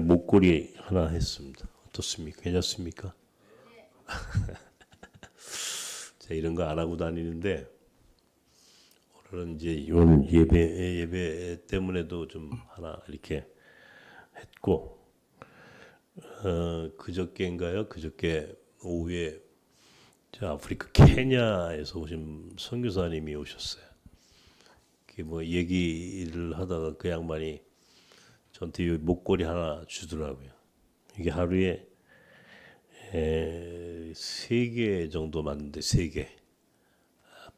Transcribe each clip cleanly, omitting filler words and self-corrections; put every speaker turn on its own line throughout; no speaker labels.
목걸이 하나 했습니다. 어떻습니까? 괜찮습니까? 제가 이런 거 안 하고 다니는데 오늘은 이제 이번 예배 때문에도 좀 하나 이렇게 했고, 그저께인가요? 그저께 오후에 저 아프리카 케냐에서 오신 선교사님이 오셨어요. 뭐 얘기를 하다가 그 양반이 저한테 이 목걸이 하나 주더라고요. 이게 하루에 3개 정도 맞는데 3개.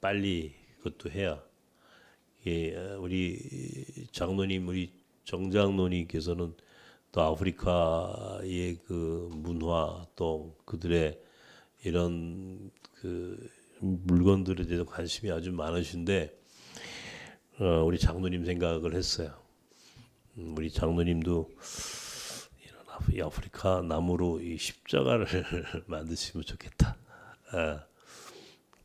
빨리 그것도 해야. 우리 장로님, 우리 정장로님께서는 또 아프리카의 그 문화 또 그들의 이런 그 물건들에 대해서 관심이 아주 많으신데, 우리 장로님 생각을 했어요. 우리 장로님도 이런 아프리카 나무로 이 십자가를 만드시면 좋겠다.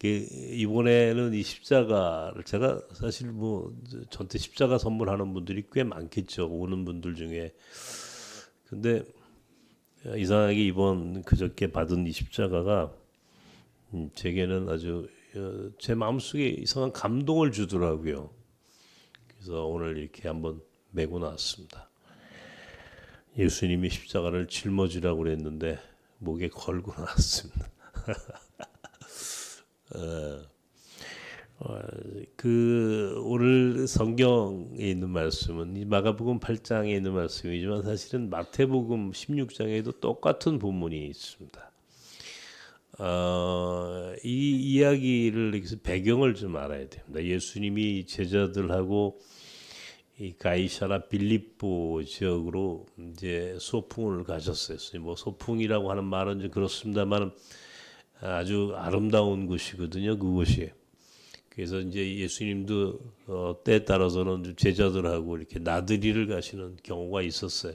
이번에는 이 십자가를 제가 사실 뭐 저한테 십자가 선물하는 분들이 꽤 많겠죠. 오는 분들 중에. 근데 이상하게 이번 그저께 받은 이 십자가가 제게는 아주 제 마음속에 이상한 감동을 주더라고요. 그래서 오늘 이렇게 한번 메고 나왔습니다. 예수님이 십자가를 짊어지라고 그랬는데 목에 걸고 나왔습니다. 오늘 성경에 있는 말씀은 이 마가복음 8장에 있는 말씀이지만 사실은 마태복음 16장에도 똑같은 본문이 있습니다. 이 이야기를 여기서 배경을 좀 알아야 됩니다. 예수님이 제자들하고 이 가이사라 빌립보 지역으로 이제 소풍을 가셨어요. 뭐 소풍이라고 하는 말은 좀 그렇습니다만 아주 아름다운 곳이거든요. 그곳이. 그래서 이제 예수님도 때에 따라서는 제자들하고 이렇게 나들이를 가시는 경우가 있었어요.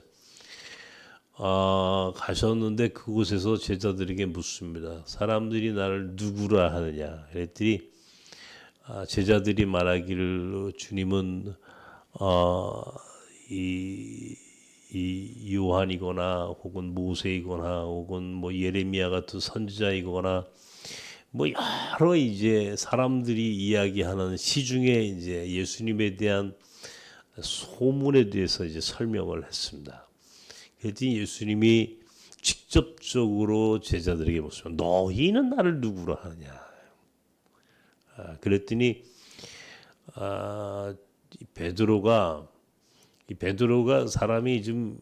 가셨는데 그곳에서 제자들에게 묻습니다. 사람들이 나를 누구라 하느냐? 그랬더니 제자들이 말하기를 주님은 이 요한이거나 혹은 모세이거나 혹은 뭐 예레미야 같은 선지자이거나 뭐 여러 이제 사람들이 이야기하는 시중에 이제 예수님에 대한 소문에 대해서 이제 설명을 했습니다. 그랬더니 예수님이 직접적으로 제자들에게 묻습니다. 너희는 나를 누구라 하느냐? 그랬더니 베드로가 사람이 좀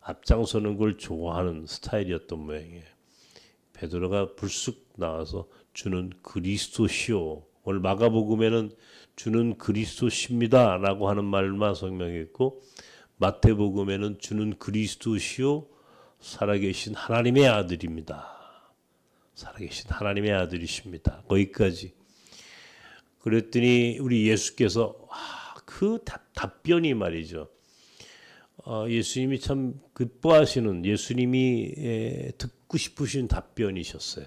앞장서는 걸 좋아하는 스타일이었던 모양이에요. 베드로가 불쑥 나와서 주는 그리스도시요. 오늘 마가복음에는 주는 그리스도십니다라고 하는 말만 성명했고 마태복음에는 주는 그리스도시요 살아계신 하나님의 아들입니다. 살아계신 하나님의 아들이십니다. 거기까지. 그랬더니 우리 예수께서 그 답변이 말이죠. 예수님이 참 기뻐하시는 예수님이 듣고 싶으신 답변이셨어요.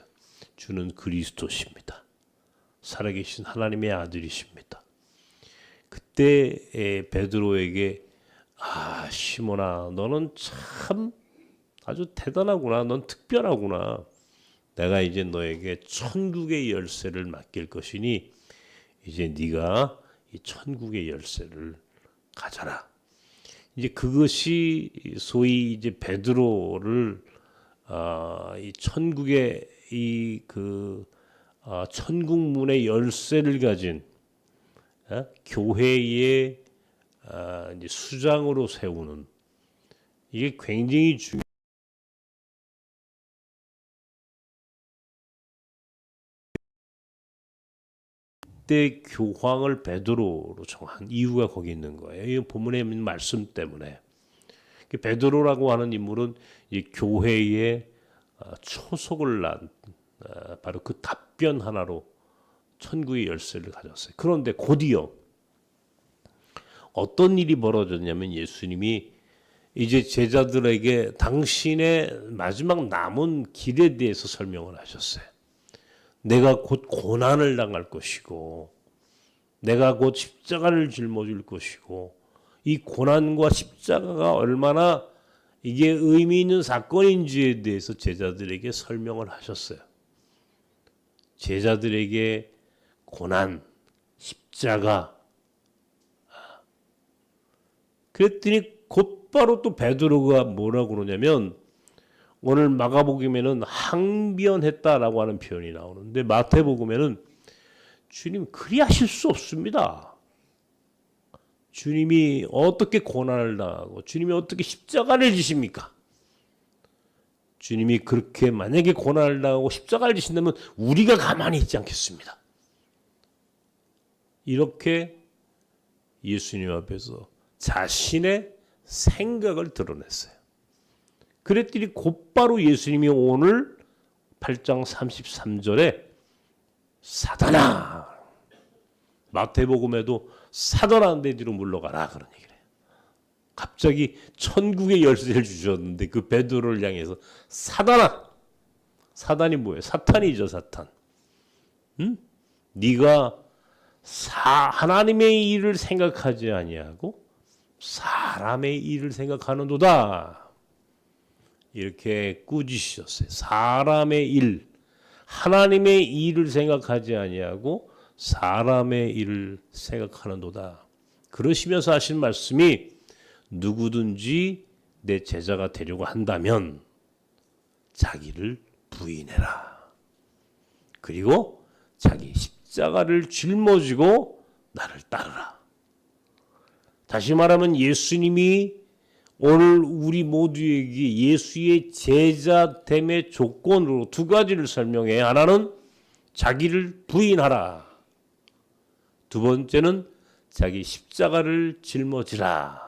주는 그리스도십니다. 살아계신 하나님의 아들이십니다. 그때 베드로에게 시몬아 너는 참 아주 대단하구나. 넌 특별하구나. 내가 이제 너에게 천국의 열쇠를 맡길 것이니 이제 네가 이 천국의 열쇠를 가져라. 이제 그것이 소위 이제 베드로를 이 천국의 천국 문의 열쇠를 가진 교회의 이제 수장으로 세우는 이게 굉장히 중요한. 그때 교황을 베드로로 정한 이유가 거기 있는 거예요. 이 본문에 있는 말씀 때문에. 베드로라고 하는 인물은 이 교회의 초석을 난 바로 그 답변 하나로 천국의 열쇠를 가졌어요. 그런데 곧이어 어떤 일이 벌어졌냐면 예수님이 이제 제자들에게 당신의 마지막 남은 길에 대해서 설명을 하셨어요. 내가 곧 고난을 당할 것이고 내가 곧 십자가를 짊어질 것이고 이 고난과 십자가가 얼마나 이게 의미 있는 사건인지에 대해서 제자들에게 설명을 하셨어요. 제자들에게 고난, 십자가. 그랬더니 곧바로 또 베드로가 뭐라고 그러냐면 오늘 마가복음에는 항변했다라고 하는 표현이 나오는데 마태복음에는 주님 그리하실 수 없습니다. 주님이 어떻게 고난을 당하고 주님이 어떻게 십자가를 지십니까? 주님이 그렇게 만약에 고난을 당하고 십자가를 지신다면 우리가 가만히 있지 않겠습니다. 이렇게 예수님 앞에서 자신의 생각을 드러냈어요. 그랬더니 곧바로 예수님이 오늘 8장 33절에 사단아, 마태복음에도 사단아 내 뒤로 물러가라 그런 얘기를 해요. 갑자기 천국의 열쇠를 주셨는데 그 베드로를 향해서 사단아, 사단이 뭐예요? 사탄이죠, 사탄. 응? 네가 하나님의 일을 생각하지 아니하고 사람의 일을 생각하는도다. 이렇게 꾸짖으셨어요. 사람의 일, 하나님의 일을 생각하지 아니하고 사람의 일을 생각하는도다. 그러시면서 하신 말씀이 누구든지 내 제자가 되려고 한다면 자기를 부인해라. 그리고 자기 십자가를 짊어지고 나를 따르라. 다시 말하면 예수님이 오늘 우리 모두에게 예수의 제자됨의 조건으로 두 가지를 설명해. 하나는 자기를 부인하라. 두 번째는 자기 십자가를 짊어지라.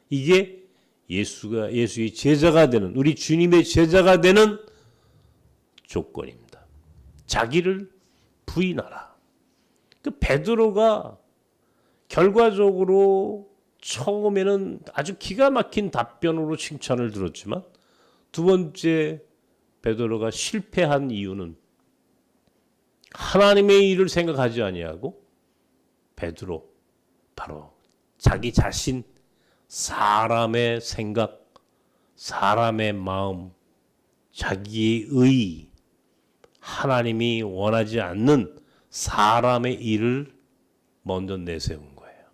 이게 예수의 제자가 되는, 우리 주님의 제자가 되는 조건입니다. 자기를 부인하라. 그 베드로가 결과적으로 처음에는 아주 기가 막힌 답변으로 칭찬을 들었지만 두 번째 베드로가 실패한 이유는 하나님의 일을 생각하지 아니하고 베드로 바로 자기 자신, 사람의 생각, 사람의 마음, 자기의 의, 하나님이 원하지 않는 사람의 일을 먼저 내세운 거예요.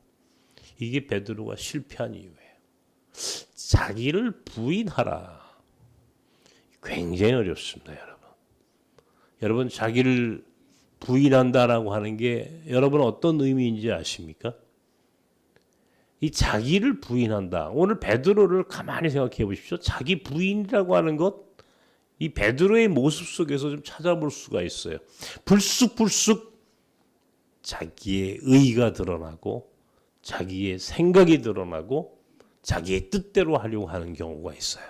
이게 베드로가 실패한 이유예요. 자기를 부인하라. 굉장히 어렵습니다, 여러분. 여러분 자기를 부인한다라고 하는 게 여러분 어떤 의미인지 아십니까? 이 자기를 부인한다. 오늘 베드로를 가만히 생각해 보십시오. 자기 부인이라고 하는 것, 이 베드로의 모습 속에서 좀 찾아볼 수가 있어요. 불쑥불쑥 자기의 의가 드러나고 자기의 생각이 드러나고 자기의 뜻대로 하려고 하는 경우가 있어요.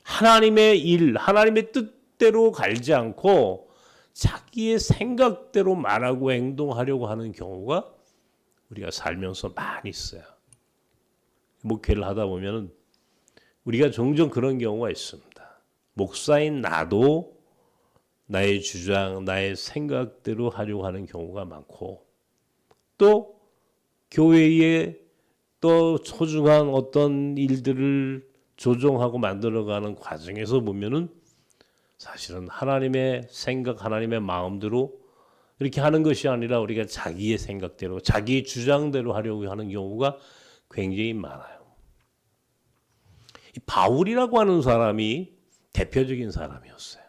하나님의 일, 하나님의 뜻대로 갈지 않고 자기의 생각대로 말하고 행동하려고 하는 경우가 우리가 살면서 많이 있어요. 목회를 하다 보면은 우리가 종종 그런 경우가 있습니다. 목사인 나도 나의 주장, 나의 생각대로 하려고 하는 경우가 많고 또 교회에 또 소중한 어떤 일들을 조정하고 만들어가는 과정에서 보면은 사실은 하나님의 생각, 하나님의 마음대로 이렇게 하는 것이 아니라 우리가 자기의 생각대로, 자기의 주장대로 하려고 하는 경우가 굉장히 많아요. 이 바울이라고 하는 사람이 대표적인 사람이었어요.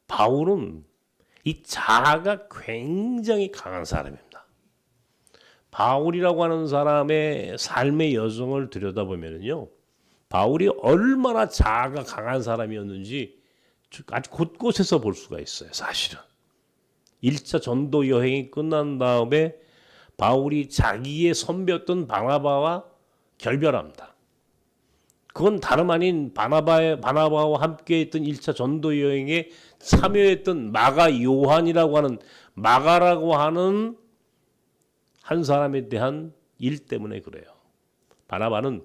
바울은 이 자아가 굉장히 강한 사람입니다. 바울이라고 하는 사람의 삶의 여정을 들여다보면요, 바울이 얼마나 자아가 강한 사람이었는지 아주 곳곳에서 볼 수가 있어요. 사실은 1차 전도 여행이 끝난 다음에 바울이 자기의 선배였던 바나바와 결별합니다. 그건 다름 아닌 바나바와 함께 했던 1차 전도 여행에 참여했던 마가 요한이라고 하는, 마가라고 하는 한 사람에 대한 일 때문에 그래요. 바나바는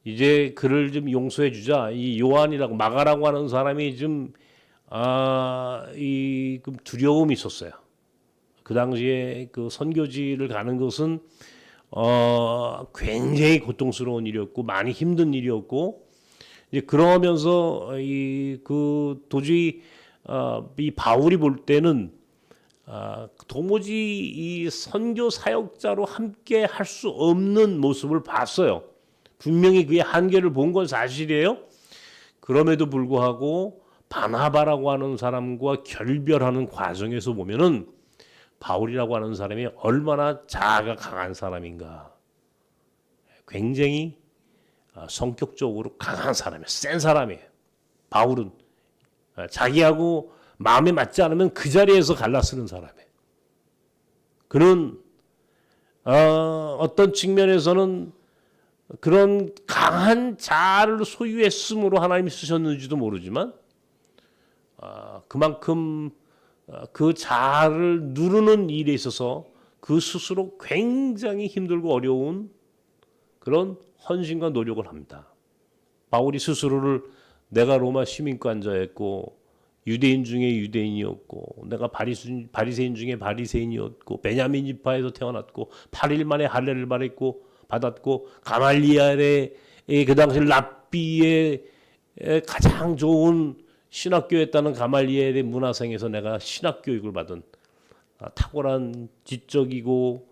이제 그를 좀 용서해 주자. 이 요한이라고, 마가라고 하는 사람이 좀 두려움이 있었어요. 그 당시에 그 선교지를 가는 것은 굉장히 고통스러운 일이었고 많이 힘든 일이었고 이제 그러면서 도저히 이 바울이 볼 때는 도무지 이 선교 사역자로 함께 할 수 없는 모습을 봤어요. 분명히 그의 한계를 본 건 사실이에요. 그럼에도 불구하고 바나바라고 하는 사람과 결별하는 과정에서 보면은 바울이라고 하는 사람이 얼마나 자아가 강한 사람인가. 굉장히 성격적으로 강한 사람이에요. 센 사람이에요. 바울은 자기하고 마음에 맞지 않으면 그 자리에서 갈라쓰는 사람이에요. 그는 어떤 측면에서는 그런 강한 자아를 소유했으므로 하나님이 쓰셨는지도 모르지만 그만큼 그 자아를 누르는 일에 있어서 그 스스로 굉장히 힘들고 어려운 그런 헌신과 노력을 합니다. 바울이 스스로를 내가 로마 시민권자였고 유대인 중에 유대인이었고 내가 바리새인 중에 바리새인이었고 베냐민 지파에서 태어났고 8일 만에 할례를 받았고 가말리엘의 그 당시 랍비의 가장 좋은 신학교였다는 가말리엘의 문화생에서 내가 신학교육을 받은 탁월한 지적이고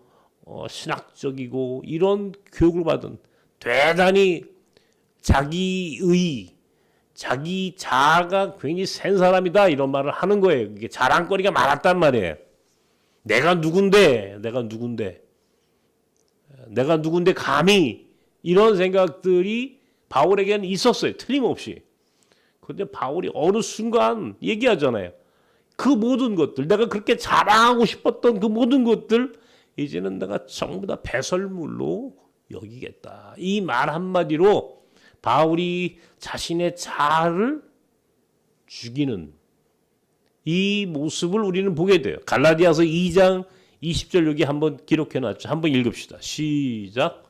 신학적이고 이런 교육을 받은 대단히 자기 자아가 굉장히 센 사람이다 이런 말을 하는 거예요. 이게 자랑거리가 많았단 말이에요. 내가 누군데 감히 이런 생각들이 바울에게는 있었어요. 틀림없이. 그런데 바울이 어느 순간 얘기하잖아요. 그 모든 것들, 내가 그렇게 자랑하고 싶었던 그 모든 것들 이제는 내가 전부 다 배설물로 여기겠다. 이 말 한마디로 바울이 자신의 자아를 죽이는 이 모습을 우리는 보게 돼요. 갈라디아서 2장 20절 여기 한번 기록해 놨죠. 한번 읽읍시다. 시작.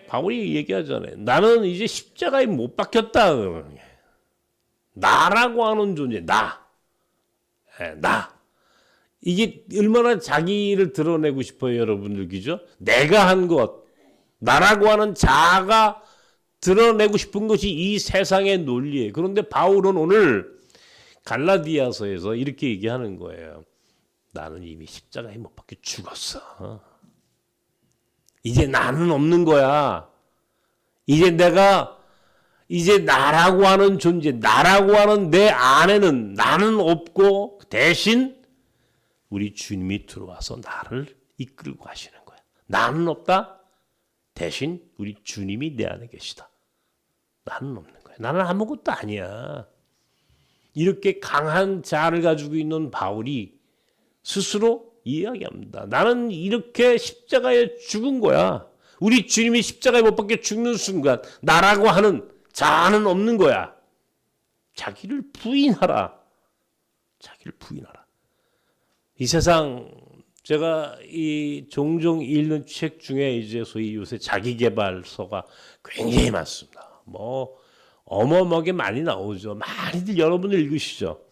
바울이 얘기하잖아요. 나는 이제 십자가에 못 박혔다. 나라고 하는 존재, 나. 이게 얼마나 자기를 드러내고 싶어요, 여러분들, 그죠? 내가 한 것, 나라고 하는 자아가 드러내고 싶은 것이 이 세상의 논리예요. 그런데 바울은 오늘 갈라디아서에서 이렇게 얘기하는 거예요. 나는 이미 십자가에 못 박혀 죽었어. 이제 나는 없는 거야. 이제 나라고 하는 존재, 나라고 하는 내 안에는 나는 없고 대신 우리 주님이 들어와서 나를 이끌고 가시는 거야. 나는 없다. 대신 우리 주님이 내 안에 계시다. 나는 없는 거야. 나는 아무것도 아니야. 이렇게 강한 자아를 가지고 있는 바울이 스스로 이야기합니다. 나는 이렇게 십자가에 죽은 거야. 우리 주님이 십자가에 못 박혀 죽는 순간 나라고 하는 자아는 없는 거야. 자기를 부인하라. 이 세상 제가 이 종종 읽는 책 중에 이제 소위 요새 자기계발서가 굉장히 많습니다. 뭐 어마어마하게 많이 나오죠. 많이들 여러분들 읽으시죠.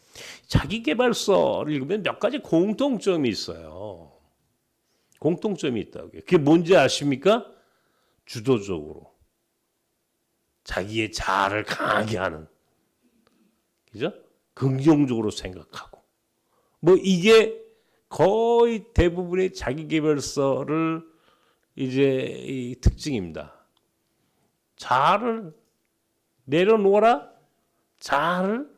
자기계발서를 읽으면 몇 가지 공통점이 있어요. 공통점이 있다고요. 그게 뭔지 아십니까? 주도적으로 자기의 자아를 강하게 하는, 그죠? 긍정적으로 생각하고, 뭐 이게 거의 대부분의 자기계발서를 이제 이 특징입니다. 자아를 내려놓아라, 자아를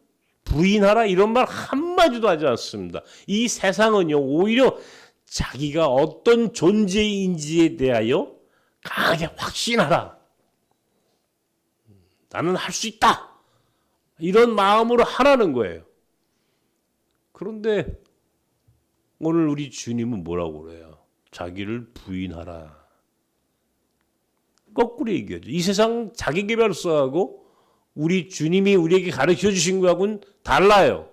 부인하라 이런 말 한마디도 하지 않습니다. 이 세상은요 오히려 자기가 어떤 존재인지에 대하여 강하게 확신하라. 나는 할 수 있다. 이런 마음으로 하라는 거예요. 그런데 오늘 우리 주님은 뭐라고 그래요? 자기를 부인하라. 거꾸로 얘기하죠. 이 세상 자기계발서하고 우리 주님이 우리에게 가르쳐 주신 거하고는 달라요.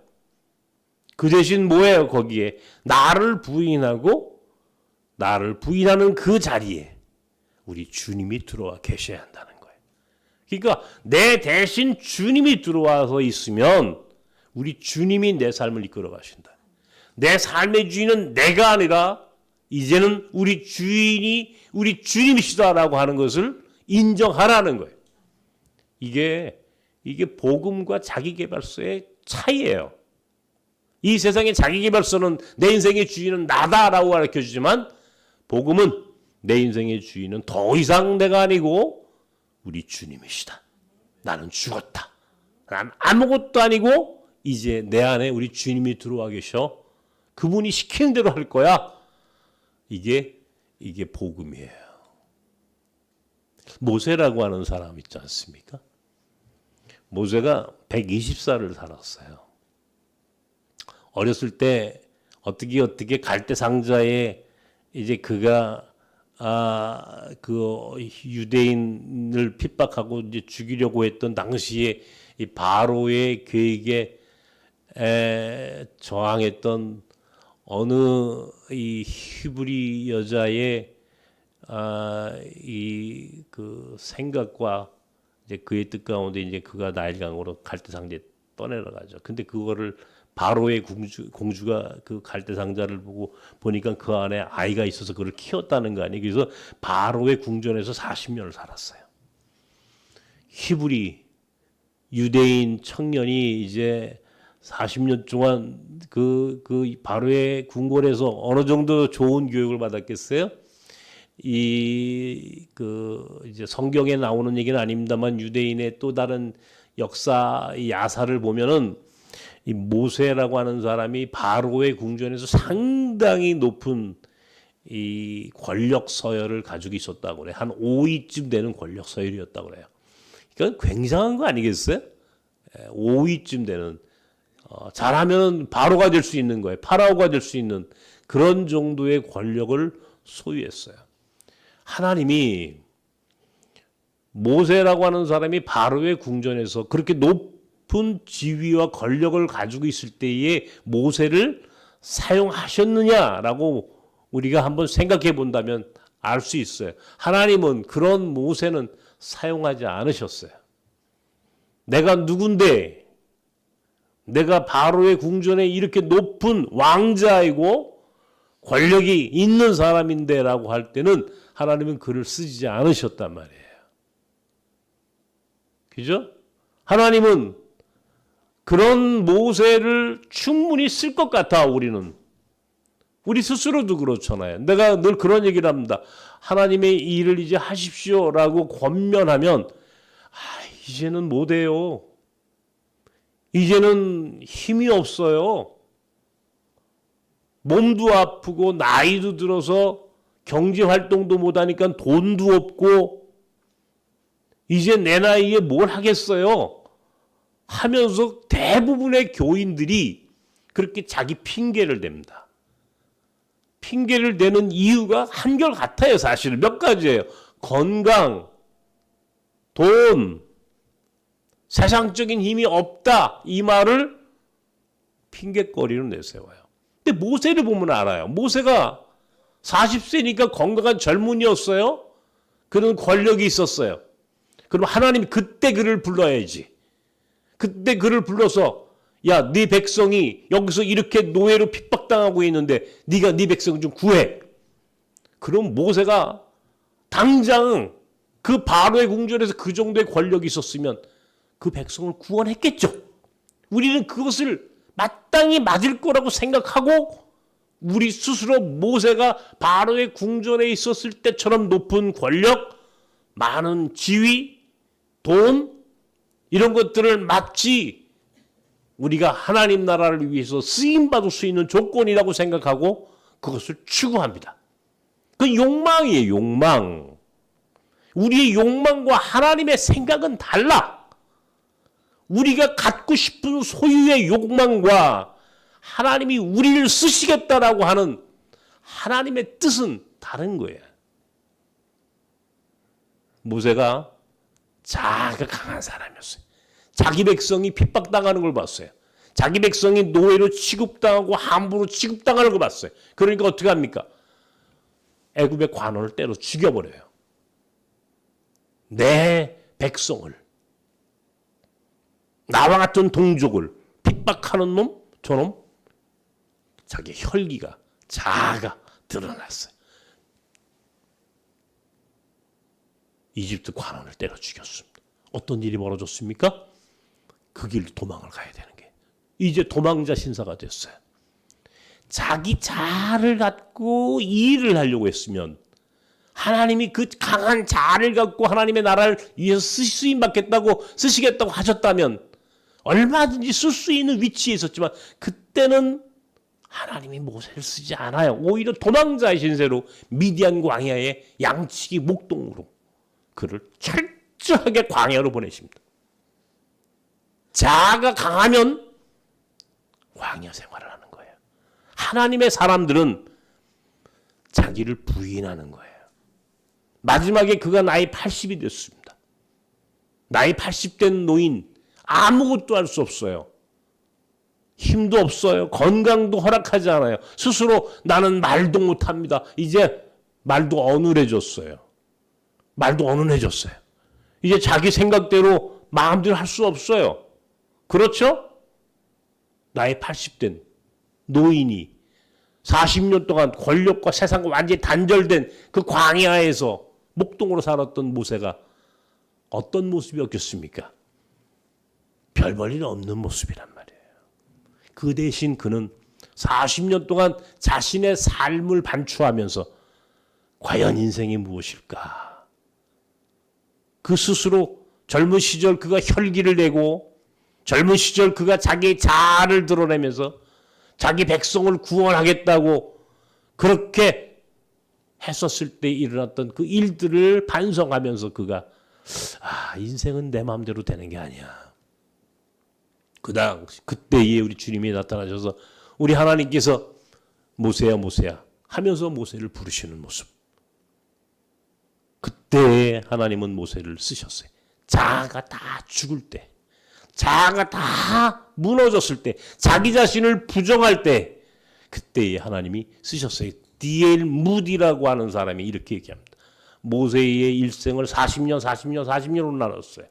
그 대신 뭐예요? 거기에 나를 부인하는 그 자리에 우리 주님이 들어와 계셔야 한다는 거예요. 그러니까 내 대신 주님이 들어와서 있으면 우리 주님이 내 삶을 이끌어 가신다. 내 삶의 주인은 내가 아니라 이제는 우리 주인이 우리 주님이시다라고 하는 것을 인정하라는 거예요. 이게 복음과 자기계발서의 차이예요. 이 세상의 자기계발서는 내 인생의 주인은 나다라고 가르쳐주지만 복음은 내 인생의 주인은 더 이상 내가 아니고 우리 주님이시다. 나는 죽었다. 난 아무것도 아니고 이제 내 안에 우리 주님이 들어와 계셔. 그분이 시키는 대로 할 거야. 이게 복음이에요. 모세라고 하는 사람 있지 않습니까? 모세가 120살을 살았어요. 어렸을 때 어떻게 갈대 상자에 이제 그가 그 유대인을 핍박하고 이제 죽이려고 했던 당시에 이 바로의 계획에 저항했던 어느 이 히브리 여자의 이 그 생각과 이제 그의 뜻 가운데 이제 그가 나일강으로 갈대 상자에 떠내려가죠. 근데 그거를 바로의 공주가 그 갈대 상자를 보니까 그 안에 아이가 있어서 그걸 키웠다는 거 아니에요. 그래서 바로의 궁전에서 40년을 살았어요. 히브리 유대인 청년이 이제 40년 동안 그 바로의 궁궐에서 어느 정도 좋은 교육을 받았겠어요? 이제 성경에 나오는 얘기는 아닙니다만 유대인의 또 다른 역사 야사를 보면은 이 모세라고 하는 사람이 바로의 궁전에서 상당히 높은 이 권력 서열을 가지고 있었다고 그래요. 한 5위쯤 되는 권력 서열이었다고 그래요. 그러니까 굉장한 거 아니겠어요? 5위쯤 되는 잘하면 바로가 될 수 있는 거예요. 파라오가 될 수 있는 그런 정도의 권력을 소유했어요. 하나님이 모세라고 하는 사람이 바로의 궁전에서 그렇게 높은 지위와 권력을 가지고 있을 때에 모세를 사용하셨느냐라고 우리가 한번 생각해 본다면 알 수 있어요. 하나님은 그런 모세는 사용하지 않으셨어요. 내가 누군데 내가 바로의 궁전에 이렇게 높은 왕자이고 권력이 있는 사람인데 라고 할 때는 하나님은 그를 쓰지 않으셨단 말이에요. 그죠? 하나님은 그런 모세를 충분히 쓸 것 같아. 우리는 우리 스스로도 그렇잖아요. 내가 늘 그런 얘기를 합니다. 하나님의 일을 이제 하십시오라고 권면하면 이제는 못해요. 이제는 힘이 없어요. 몸도 아프고 나이도 들어서 경제활동도 못하니까 돈도 없고 이제 내 나이에 뭘 하겠어요 하면서 대부분의 교인들이 그렇게 자기 핑계를 댑니다. 핑계를 대는 이유가 한결같아요. 사실은 몇 가지예요. 건강, 돈, 세상적인 힘이 없다 이 말을 핑계거리로 내세워요. 근데 모세를 보면 알아요. 모세가 40세니까 건강한 젊은이였어요. 그런 권력이 있었어요. 그럼 하나님이 그때 그를 불러야지. 그때 그를 불러서 야, 네 백성이 여기서 이렇게 노예로 핍박당하고 있는데 네가 네 백성 좀 구해. 그럼 모세가 당장 그 바로의 궁전에서 그 정도의 권력이 있었으면 그 백성을 구원했겠죠. 우리는 그것을 마땅히 맞을 거라고 생각하고 우리 스스로 모세가 바로의 궁전에 있었을 때처럼 높은 권력, 많은 지위, 돈 이런 것들을 마치 우리가 하나님 나라를 위해서 쓰임받을 수 있는 조건이라고 생각하고 그것을 추구합니다. 그 욕망이에요. 욕망. 우리의 욕망과 하나님의 생각은 달라. 우리가 갖고 싶은 소유의 욕망과 하나님이 우리를 쓰시겠다라고 하는 하나님의 뜻은 다른 거예요. 모세가 자아가 강한 사람이었어요. 자기 백성이 핍박당하는 걸 봤어요. 자기 백성이 노예로 취급당하고 함부로 취급당하는 거 봤어요. 그러니까 어떻게 합니까? 애굽의 관원을 때려 죽여버려요. 내 백성을, 나와 같은 동족을 핍박하는 놈, 저놈, 자기 혈기가, 자아가 드러났어요. 이집트 관원을 때려 죽였습니다. 어떤 일이 벌어졌습니까? 그 길로 도망을 가야 되는 게 이제 도망자 신사가 됐어요. 자기 자아를 갖고 일을 하려고 했으면 하나님이 그 강한 자아를 갖고 하나님의 나라를 위해서 쓰임 받겠다고 쓰시겠다고 하셨다면 얼마든지 쓸 수 있는 위치에 있었지만 그때는 하나님이 모세를 쓰지 않아요. 오히려 도망자의 신세로 미디안 광야의 양치기 목동으로 그를 철저하게 광야로 보내십니다. 자아가 강하면 광야 생활을 하는 거예요. 하나님의 사람들은 자기를 부인하는 거예요. 마지막에 그가 나이 80이 됐습니다. 나이 80된 노인, 아무것도 할 수 없어요. 힘도 없어요. 건강도 허락하지 않아요. 스스로 나는 말도 못합니다. 이제 말도 어눌해졌어요. 이제 자기 생각대로 마음대로 할 수 없어요. 그렇죠? 나이 80된 노인이 40년 동안 권력과 세상과 완전히 단절된 그 광야에서 목동으로 살았던 모세가 어떤 모습이었겠습니까? 별 볼 일 없는 모습이란 말이에요. 그 대신 그는 40년 동안 자신의 삶을 반추하면서 과연 인생이 무엇일까? 그 스스로 젊은 시절 그가 혈기를 내고 젊은 시절 그가 자기의 자아를 드러내면서 자기 백성을 구원하겠다고 그렇게 했었을 때 일어났던 그 일들을 반성하면서 그가 인생은 내 마음대로 되는 게 아니야. 그때에 우리 주님이 나타나셔서 우리 하나님께서 모세야 모세야 하면서 모세를 부르시는 모습. 그때에 하나님은 모세를 쓰셨어요. 자아가 다 죽을 때, 자아가 다 무너졌을 때, 자기 자신을 부정할 때, 그때에 하나님이 쓰셨어요. D.L. 무디라고 하는 사람이 이렇게 얘기합니다. 모세의 일생을 40년으로 나눴어요.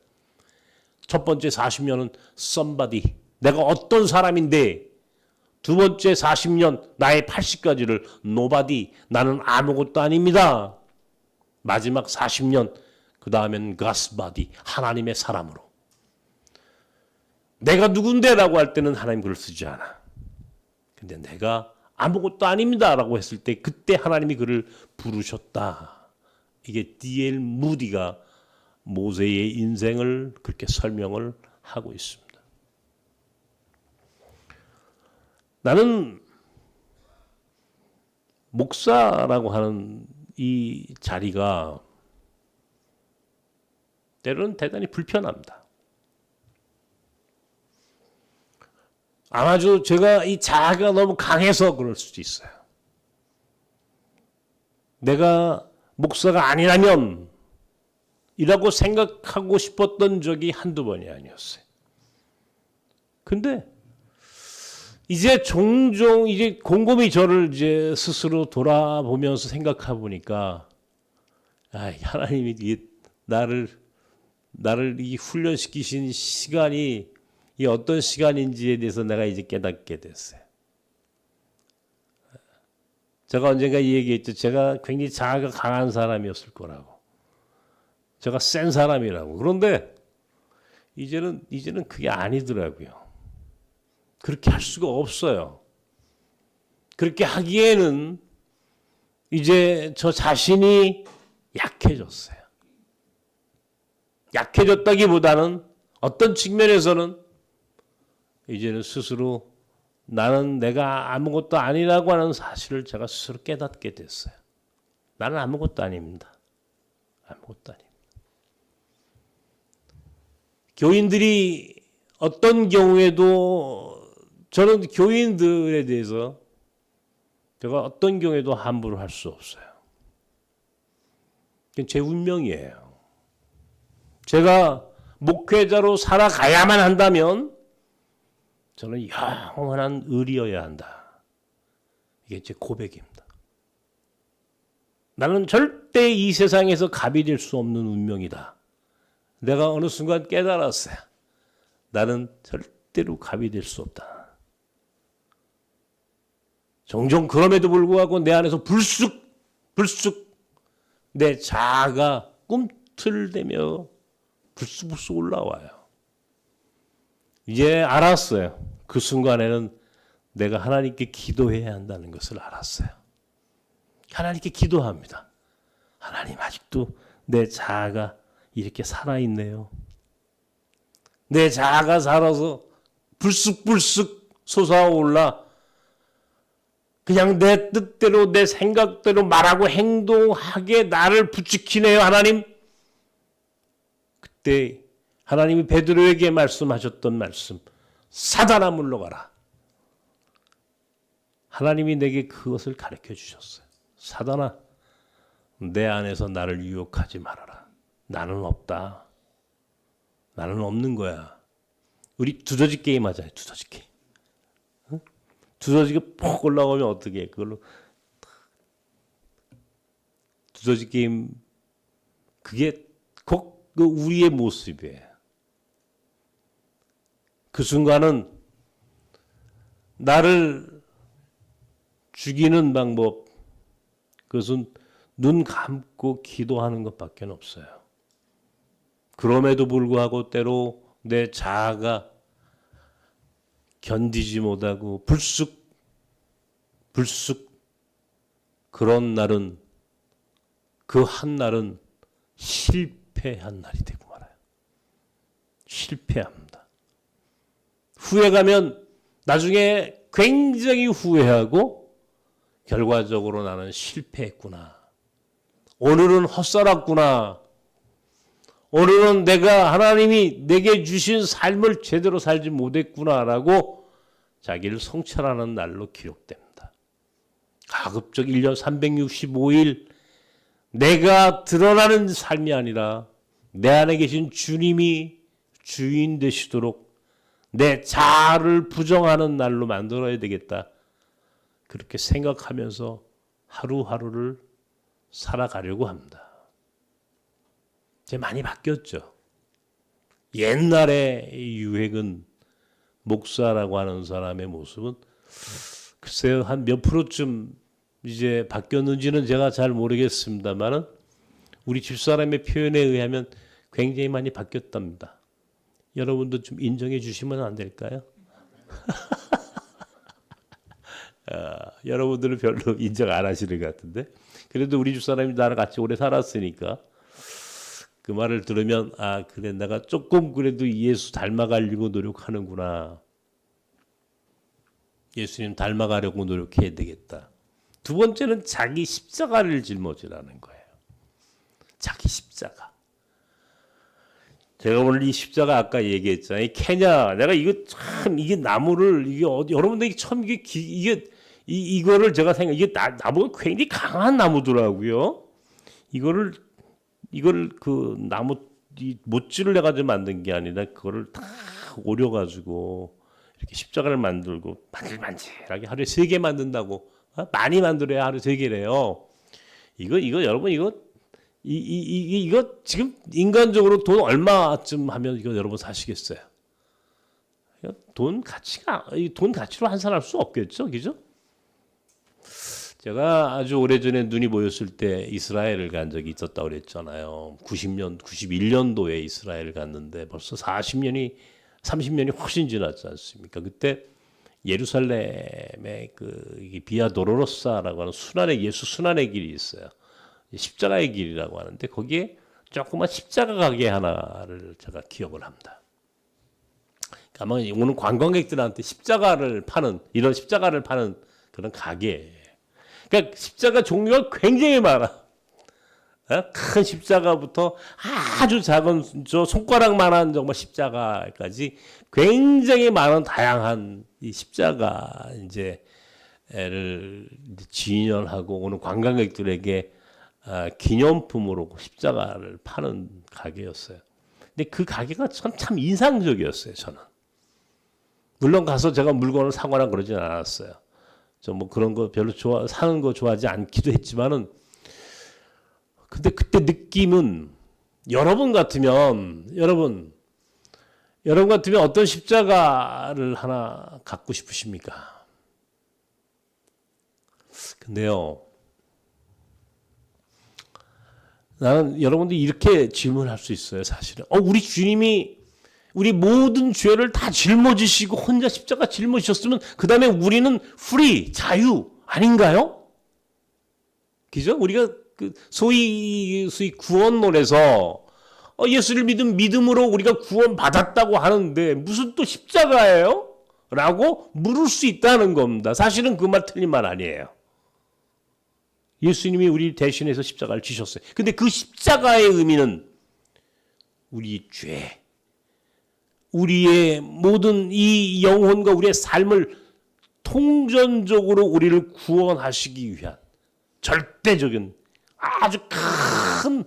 첫 번째 40년은 somebody, 내가 어떤 사람인데, 두 번째 40년, 나의 80까지를 nobody, 나는 아무것도 아닙니다. 마지막 40년, 그 다음엔 God's body, 하나님의 사람으로. 내가 누군데 라고 할 때는 하나님 글을 쓰지 않아. 근데 내가 아무것도 아닙니다 라고 했을 때 그때 하나님이 그를 부르셨다. 이게 D.L. 무디가 모세의 인생을 그렇게 설명을 하고 있습니다. 나는 목사라고 하는 이 자리가 때로는 대단히 불편합니다. 아마도 제가 이 자아가 너무 강해서 그럴 수도 있어요. 내가 목사가 아니라면 이라고 생각하고 싶었던 적이 한두 번이 아니었어요. 근데 이제 종종 이제 곰곰이 저를 이제 스스로 돌아보면서 생각해 보니까 하나님이 나를 이 훈련시키신 시간이 이 어떤 시간인지에 대해서 내가 이제 깨닫게 됐어요. 제가 언젠가 이 얘기했죠. 제가 굉장히 자아가 강한 사람이었을 거라고. 제가 센 사람이라고. 그런데 이제는 그게 아니더라고요. 그렇게 할 수가 없어요. 그렇게 하기에는 이제 저 자신이 약해졌어요. 약해졌다기보다는 어떤 측면에서는 이제는 스스로 나는 내가 아무것도 아니라고 하는 사실을 제가 스스로 깨닫게 됐어요. 나는 아무것도 아닙니다. 아무것도 아닙니다. 교인들이 어떤 경우에도 저는 교인들에 대해서 제가 어떤 경우에도 함부로 할 수 없어요. 그건 제 운명이에요. 제가 목회자로 살아가야만 한다면 저는 영원한 의리여야 한다. 이게 제 고백입니다. 나는 절대 이 세상에서 갑이 될 수 없는 운명이다. 내가 어느 순간 깨달았어요. 나는 절대로 갑이 될 수 없다. 종종 그럼에도 불구하고 내 안에서 불쑥 내 자아가 꿈틀대며 불쑥 올라와요. 이제 알았어요. 그 순간에는 내가 하나님께 기도해야 한다는 것을 알았어요. 하나님께 기도합니다. 하나님, 아직도 내 자아가 이렇게 살아있네요. 내 자아가 살아서 불쑥 솟아올라 그냥 내 뜻대로 내 생각대로 말하고 행동하게 나를 부추기네요. 하나님. 그때 하나님이 베드로에게 말씀하셨던 말씀, 사단아 물러가라. 하나님이 내게 그것을 가르쳐 주셨어요. 사단아, 내 안에서 나를 유혹하지 말아라. 나는 없다. 나는 없는 거야. 우리 두더지 게임 하자요. 두더지 게임. 응? 두더지가 폭 올라오면 어떻게 해? 그걸로 두더지 게임, 그게 꼭 그 우리의 모습이에요. 그 순간은 나를 죽이는 방법, 그것은 눈 감고 기도하는 것밖에 없어요. 그럼에도 불구하고 때로 내 자아가 견디지 못하고 불쑥 그런 날은, 그 한 날은 실패한 날이 되고 말아요. 실패합니다. 후회가면 나중에 굉장히 후회하고 결과적으로 나는 실패했구나. 오늘은 헛살았구나. 오늘은 내가 하나님이 내게 주신 삶을 제대로 살지 못했구나라고 자기를 성찰하는 날로 기록됩니다. 가급적 1년 365일 내가 드러나는 삶이 아니라 내 안에 계신 주님이 주인 되시도록 내 자아를 부정하는 날로 만들어야 되겠다. 그렇게 생각하면서 하루하루를 살아가려고 합니다. 이제 많이 바뀌었죠. 옛날의 유행은, 목사라고 하는 사람의 모습은 글쎄요, 한 몇 프로쯤 이제 바뀌었는지는 제가 잘 모르겠습니다만은 우리 집사람의 표현에 의하면 굉장히 많이 바뀌었답니다. 여러분도 좀 인정해 주시면 안 될까요? 여러분들은 별로 인정 안 하시는 것 같은데, 그래도 우리 집사람이 나랑 같이 오래 살았으니까 그 말을 들으면, 아, 그래, 내가 조금 그래도 예수 닮아가려고 노력하는구나. 예수님 닮아가려고 노력해야 되겠다. 두 번째는 자기 십자가를 짊어지라는 거예요. 자기 십자가. 제가 오늘 이 십자가 아까 얘기했잖아요. 이 케냐, 내가 이거 참, 이게 나무를, 이게 어디, 여러분들이 처음 이거를 제가 이게 나무가 굉장히 강한 나무더라고요. 이거를 그 나무, 이 못질을 해가지고 만든 게 아니라 그거를 다 오려가지고 이렇게 십자가를 만들고 만질만질하게 하루에 3개 만든다고. 많이 만들어야 하루 3개래요. 이거 여러분, 이거 지금 인간적으로 돈 얼마쯤 하면 이거 여러분 사시겠어요? 돈 가치로 환산할 수 없겠죠, 그죠? 제가 아주 오래전에 눈이 보였을 때 이스라엘을 간 적이 있었다고 그랬잖아요. 91년도에 이스라엘을 갔는데 벌써 30년이 훨씬 지났지 않습니까? 그때 예루살렘에 그 비아 도로로사라고 하는 예수 순환의 길이 있어요. 십자가의 길이라고 하는데 거기에 조그만 십자가 가게 하나를 제가 기억을 합니다. 아마 오는 관광객들한테 이런 십자가를 파는 그런 가게예요. 그러니까 십자가 종류가 굉장히 많아. 큰 십자가부터 아주 작은 손가락만한 정말 십자가까지 굉장히 많은 다양한 이 십자가 이제를 진열하고 오는 관광객들에게 기념품으로 십자가를 파는 가게였어요. 근데 그 가게가 참 인상적이었어요. 저는 물론 가서 제가 물건을 사거나 그러진 않았어요. 저 뭐 그런 거 별로 사는 거 좋아하지 않기도 했지만은, 근데 그때 느낌은 여러분 같으면 어떤 십자가를 하나 갖고 싶으십니까? 근데요, 나는 여러분들이 이렇게 질문할 수 있어요, 사실은. 우리 주님이 우리 모든 죄를 다 짊어지시고 혼자 십자가 짊어지셨으면 그 다음에 우리는 free, 자유 아닌가요? 그죠? 우리가 소위 구원론에서 예수를 믿은 믿음으로 우리가 구원받았다고 하는데 무슨 또 십자가예요? 라고 물을 수 있다는 겁니다. 사실은 그 말 틀린 말 아니에요. 예수님이 우리 대신해서 십자가를 지셨어요. 근데 그 십자가의 의미는 우리 죄, 우리의 모든 이 영혼과 우리의 삶을 통전적으로 우리를 구원하시기 위한 절대적인 아주 큰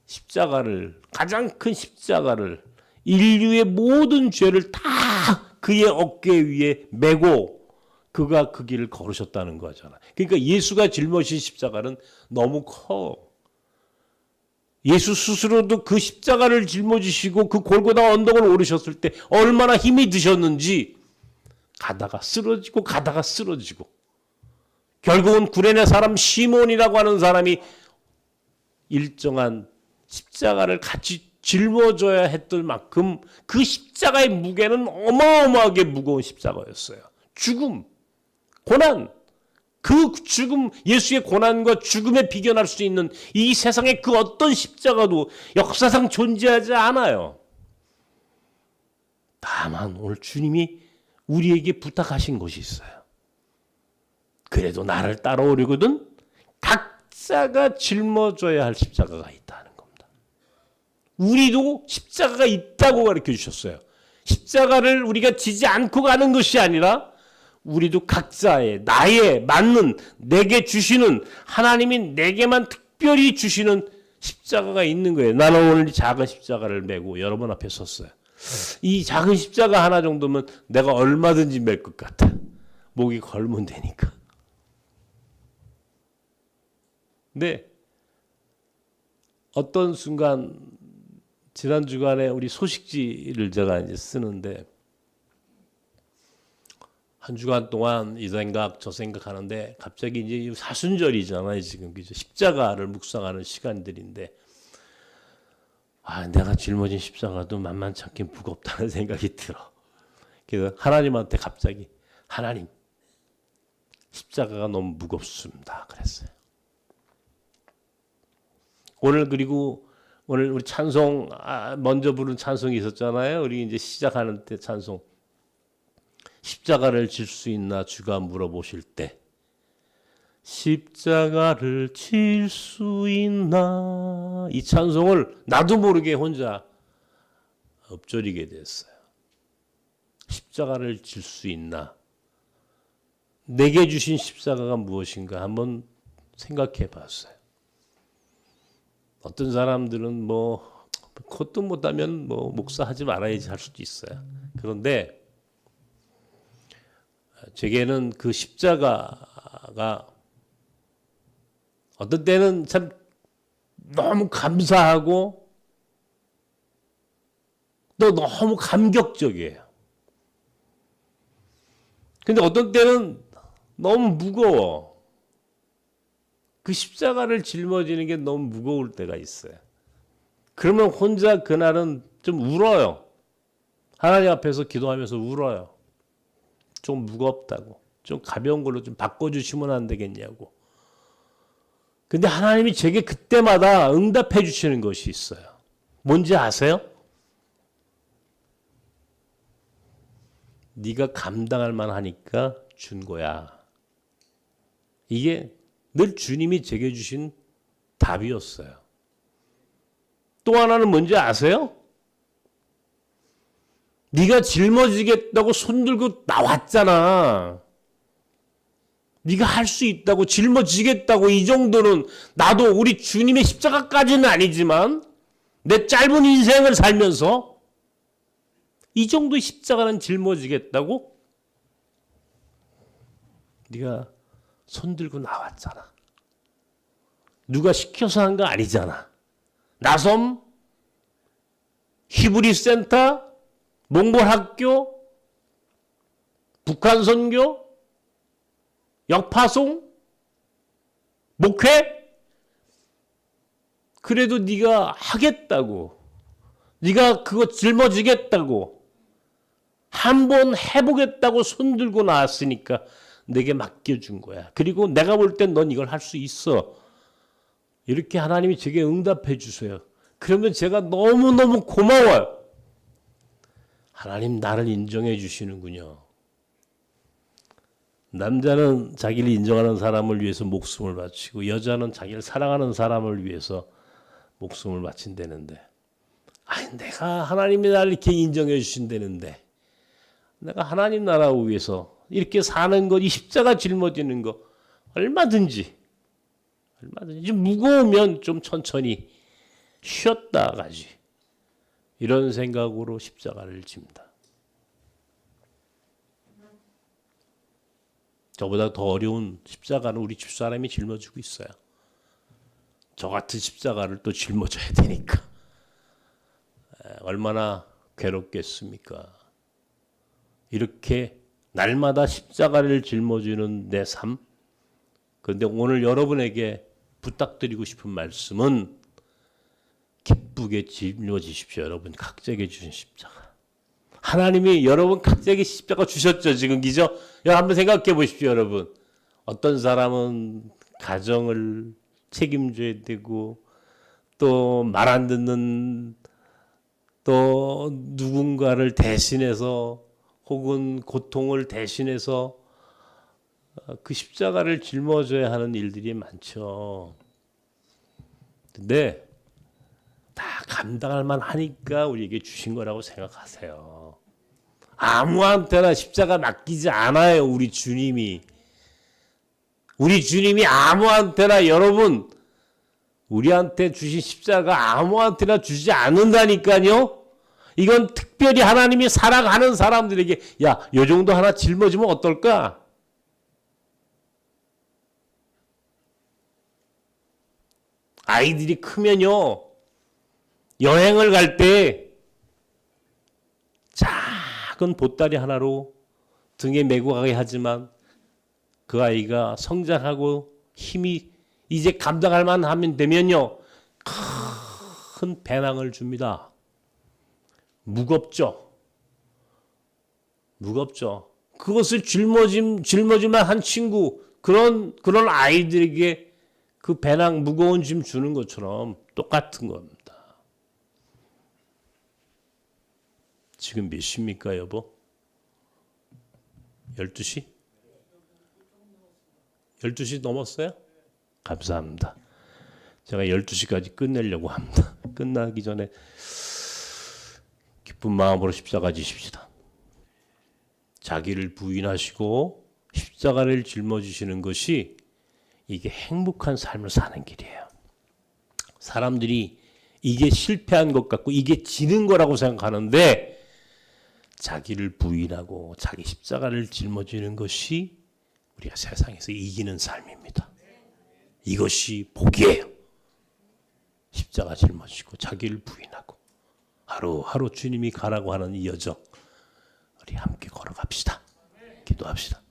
십자가를, 가장 큰 십자가를, 인류의 모든 죄를 다 그의 어깨 위에 메고 그가 그 길을 걸으셨다는 거잖아. 그러니까 예수가 짊어진 십자가는 너무 커. 예수 스스로도 그 십자가를 짊어지시고 그 골고다 언덕을 오르셨을 때 얼마나 힘이 드셨는지 가다가 쓰러지고 결국은 구레네 사람 시몬이라고 하는 사람이 일정한 십자가를 같이 짊어져야 했던 만큼 그 십자가의 무게는 어마어마하게 무거운 십자가였어요. 죽음, 고난, 그 죽음, 예수의 고난과 죽음에 비견할 수 있는 이 세상의 그 어떤 십자가도 역사상 존재하지 않아요. 다만 오늘 주님이 우리에게 부탁하신 것이 있어요. 그래도 나를 따라오려거든 각자가 짊어져야 할 십자가가 있다는 겁니다. 우리도 십자가가 있다고 가르쳐 주셨어요. 십자가를 우리가 지지 않고 가는 것이 아니라 우리도 각자의 나에 맞는 내게 주시는 하나님이 내게만 특별히 주시는 십자가가 있는 거예요. 나는 오늘 이 작은 십자가를 메고 여러분 앞에 섰어요. 이 작은 십자가 하나 정도면 내가 얼마든지 맬 것 같아. 목이 걸면 되니까. 근데 어떤 순간 지난 주간에 우리 소식지를 제가 이제 쓰는데 한 주간 동안 이 생각 저 생각하는데 갑자기 이제 사순절이잖아요. 지금 그죠? 십자가를 묵상하는 시간들인데 내가 짊어진 십자가도 만만찮게 무겁다는 생각이 들어. 그래서 하나님한테 갑자기 하나님 십자가가 너무 무겁습니다. 그랬어요. 그리고 오늘 우리 찬송 먼저 부른 찬송이 있었잖아요. 우리 이제 시작하는 때 찬송 십자가를 질 수 있나 주가 물어보실 때 십자가를 질 수 있나 이 찬송을 나도 모르게 혼자 읊조리게 됐어요. 십자가를 질 수 있나 내게 주신 십자가가 무엇인가 한번 생각해 봤어요. 어떤 사람들은 그것도 못하면 목사하지 말아야지 할 수도 있어요. 그런데 제게는 그 십자가가 어떤 때는 참 너무 감사하고 또 너무 감격적이에요. 근데 어떤 때는 너무 무거워. 그 십자가를 짊어지는 게 너무 무거울 때가 있어요. 그러면 혼자 그날은 좀 울어요. 하나님 앞에서 기도하면서 울어요. 좀 무겁다고. 좀 가벼운 걸로 좀 바꿔주시면 안 되겠냐고. 근데 하나님이 제게 그때마다 응답해 주시는 것이 있어요. 뭔지 아세요? 네가 감당할 만하니까 준 거야. 이게 늘 주님이 제게 주신 답이었어요. 또 하나는 뭔지 아세요? 네가 짊어지겠다고 손들고 나왔잖아. 네가 할 수 있다고 짊어지겠다고 이 정도는 나도 우리 주님의 십자가까지는 아니지만 내 짧은 인생을 살면서 이 정도 십자가는 짊어지겠다고? 네가 손 들고 나왔잖아. 누가 시켜서 한 거 아니잖아. 나섬, 히브리 센터, 몽골 학교, 북한 선교, 역파송, 목회? 그래도 네가 하겠다고, 네가 그거 짊어지겠다고, 한번 해보겠다고 손 들고 나왔으니까 내게 맡겨준 거야. 그리고 내가 볼 땐 넌 이걸 할 수 있어. 이렇게 하나님이 제게 응답해 주세요. 그러면 제가 너무너무 고마워요. 하나님 나를 인정해 주시는군요. 남자는 자기를 인정하는 사람을 위해서 목숨을 바치고 여자는 자기를 사랑하는 사람을 위해서 목숨을 바친다는데, 아니 내가 하나님이 나를 이렇게 인정해 주신다는데 내가 하나님 나라 위해서 이렇게 사는 것, 이 십자가 짊어지는 거 얼마든지 좀 무거우면 좀 천천히 쉬었다 가지, 이런 생각으로 십자가를 집니다. 저보다 더 어려운 십자가는 우리 집사람이 짊어지고 있어요. 저 같은 십자가를 또 짊어져야 되니까 얼마나 괴롭겠습니까? 이렇게 날마다 십자가를 짊어지는 내 삶. 그런데 오늘 여러분에게 부탁드리고 싶은 말씀은 기쁘게 짊어지십시오. 여러분 각자에게 주신 십자가. 하나님이 여러분 각자에게 십자가 주셨죠. 지금 기죠? 한번 생각해 보십시오. 여러분. 어떤 사람은 가정을 책임져야 되고, 또 말 안 듣는, 또 누군가를 대신해서 혹은 고통을 대신해서 그 십자가를 짊어져야 하는 일들이 많죠. 근데 다 감당할 만하니까 우리에게 주신 거라고 생각하세요. 아무한테나 십자가 맡기지 않아요. 우리 주님이 아무한테나, 여러분 우리한테 주신 십자가 아무한테나 주지 않는다니까요. 이건 특별히 하나님이 사랑하는 사람들에게, 야, 요 정도 하나 짊어지면 어떨까? 아이들이 크면요, 여행을 갈 때 작은 보따리 하나로 등에 메고 가게 하지만 그 아이가 성장하고 힘이 이제 감당할 만하면 되면요, 큰 배낭을 줍니다. 무겁죠. 그것을 짊어질만 한 친구, 그런 아이들에게 그 배낭 무거운 짐 주는 것처럼 똑같은 겁니다. 지금 몇 시입니까, 여보? 12시? 12시 넘었어요? 감사합니다. 제가 12시까지 끝내려고 합니다. 끝나기 전에 기쁜 마음으로 십자가 지십시다. 자기를 부인하시고 십자가를 짊어지시는 것이 이게 행복한 삶을 사는 길이에요. 사람들이 이게 실패한 것 같고 이게 지는 거라고 생각하는데, 자기를 부인하고 자기 십자가를 짊어지는 것이 우리가 세상에서 이기는 삶입니다. 이것이 복이에요. 십자가 짊어지고 자기를 부인하고 하루하루 주님이 가라고 하는 이 여정, 우리 함께 걸어갑시다. 기도합시다.